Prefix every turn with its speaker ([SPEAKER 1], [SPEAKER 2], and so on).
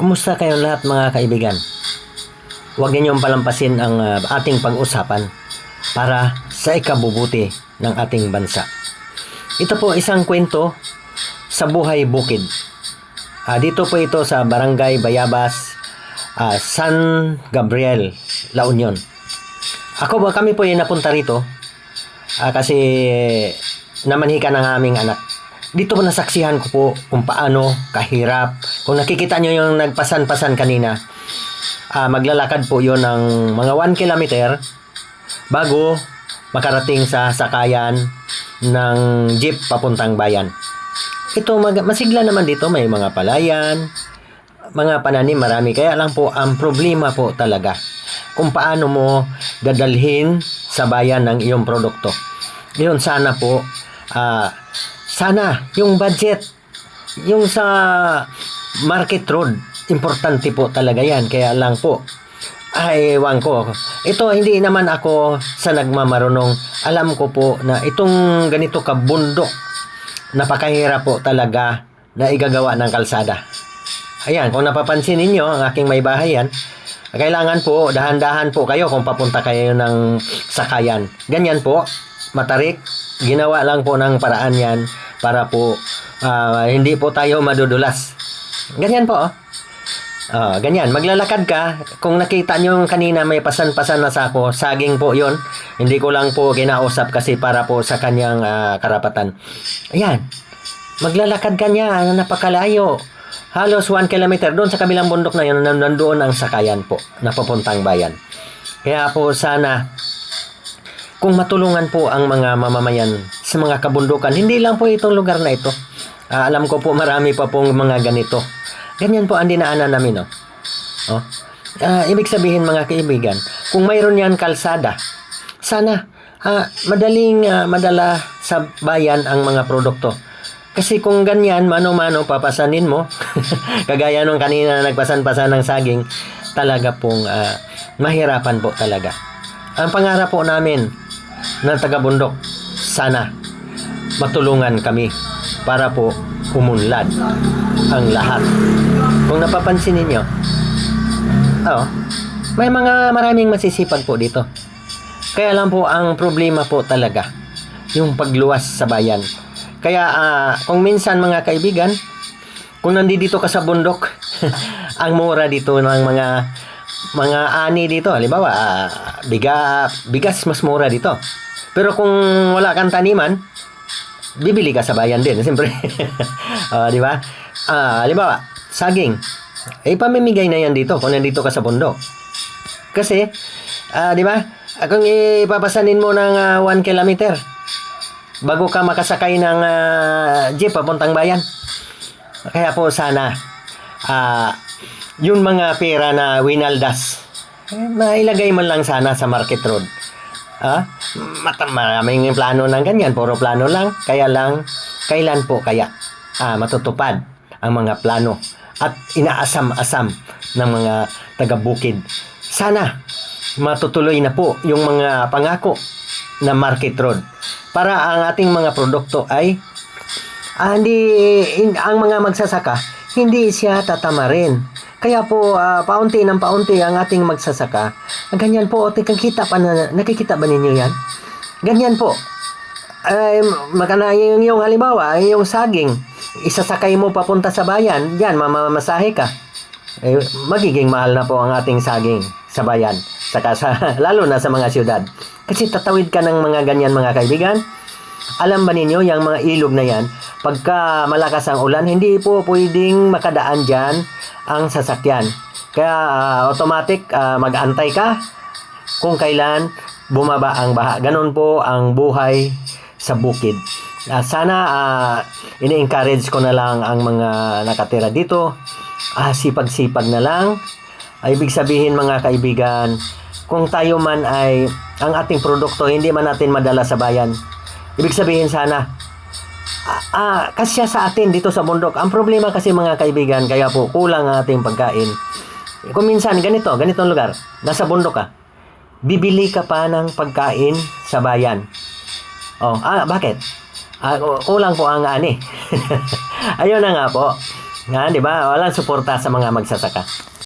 [SPEAKER 1] Kumusta kayo lahat mga kaibigan? Huwag ninyong palampasin ang ating pag-usapan para sa ikabubuti ng ating bansa. Ito po isang kwento sa buhay bukid. Dito po ito sa Barangay Bayabas, San Gabriel, La Union. Kami po ay napunta rito kasi namanhika ng aming anak. Dito po nasaksihan ko po kung paano kahirap. Kung nakikita nyo yung nagpasan-pasan kanina, maglalakad po yun ng mga 1 kilometer bago makarating sa sakayan ng jeep papuntang bayan. Ito masigla naman dito, may mga palayan, mga pananim, marami. Kaya lang po ang problema po talaga kung paano mo dadalhin sa bayan ng iyong produkto. Yun sana po, sana yung budget, yung sa market road, importante po talaga yan. Kaya lang po, ewan ko. Ito, hindi naman ako sa nagmamarunong. Alam ko po na itong ganito kabundok, napakahirap po talaga na igagawa ng kalsada. Ayan, kung napapansin ninyo, ang aking may bahay yan, kailangan po, dahan-dahan po kayo kung papunta kayo ng sakayan. Ganyan po, matarik, ginawa lang po ng paraan yan para po hindi po tayo madudulas. Ganyan po, ganyan, maglalakad ka. Kung nakita nyo kanina may pasan-pasan na sako, saging po yon. Hindi ko lang po kinausap kasi para po sa kanyang karapatan. Ayan, maglalakad ka niya, napakalayo. Halos 1 kilometer doon sa kabilang bundok na yun, nandoon ang sakayan po na papuntang bayan. Kaya po sana kung matulungan po ang mga mamamayan sa mga kabundukan, hindi lang po itong lugar na ito. Alam ko po marami pa pong mga ganito. Ganyan po ang dinaanan namin. Ibig sabihin mga kaibigan, kung mayroon yan kalsada, sana madaling madala sa bayan ang mga produkto. Kasi kung ganyan, mano-mano papasanin mo, kagaya nung kanina nagpasan-pasan ng saging, talaga pong mahirapan po talaga. Ang pangarap po namin ng taga-bundok, sana matulungan kami para po umunlad ang lahat. Kung napapansin ninyo, may maraming masisipag po dito. Kaya lang po ang problema po talaga yung pagluwas sa bayan. Kaya kung minsan mga kaibigan, kung nandito ka sa bundok, ang mura dito ng mga ani dito, halimbawa bigas mas mura dito. Pero kung wala kang taniman, bibili ka sa bayan din, siyempre. Di ba? Halimbawa, saging, pamimigay na yan dito kung nandito ka sa bundok. Kasi, di ba? Kung ipapasanin mo ng 1 kilometer, bago ka makasakay ng jeep papuntang bayan. Kaya po sana, yung mga pera na winaldas, mailagay mo lang sana sa market road. Maraming plano ng ganyan, puro plano lang. Kaya lang, kailan po kaya matutupad ang mga plano at inaasam-asam ng mga taga-bukid? Sana matutuloy na po yung mga pangako na market road para ang ating mga produkto ay ang mga magsasaka hindi siya tatamarin. Kaya po paunti ng paunti ang ating magsasaka. Ganyan po, nakikita ba ninyo yan? Ganyan po. Yung halimbawa, yung saging, isasakay mo papunta sa bayan, diyan mamamasahe ka. Magiging mahal na po ang ating saging sa bayan, lalo na sa mga syudad. Kasi tatawid ka ng mga ganyan mga kaibigan. Alam ba ninyo, yung mga ilog na yan, pagka malakas ang ulan, hindi po pwedeng makadaan dyan ang sasakyan. Kaya automatic mag-antay ka kung kailan bumaba ang baha. Ganon po ang buhay sa bukid. Sana ini-encourage ko na lang ang mga nakatira dito. Sipag-sipag na lang. Ibig sabihin mga kaibigan, kung tayo man ay ang ating produkto hindi man natin madala sa bayan, ibig sabihin sana kasya sa atin dito sa bundok. Ang problema kasi mga kaibigan, kaya po kulang ang ating pagkain. Kung minsan ganitong lugar, nasa bundok ka, bibili ka pa ng pagkain sa bayan. Bakit? Kulang po ang ani. Ayun na nga po. Nga, di ba? Walang suporta sa mga magsasaka.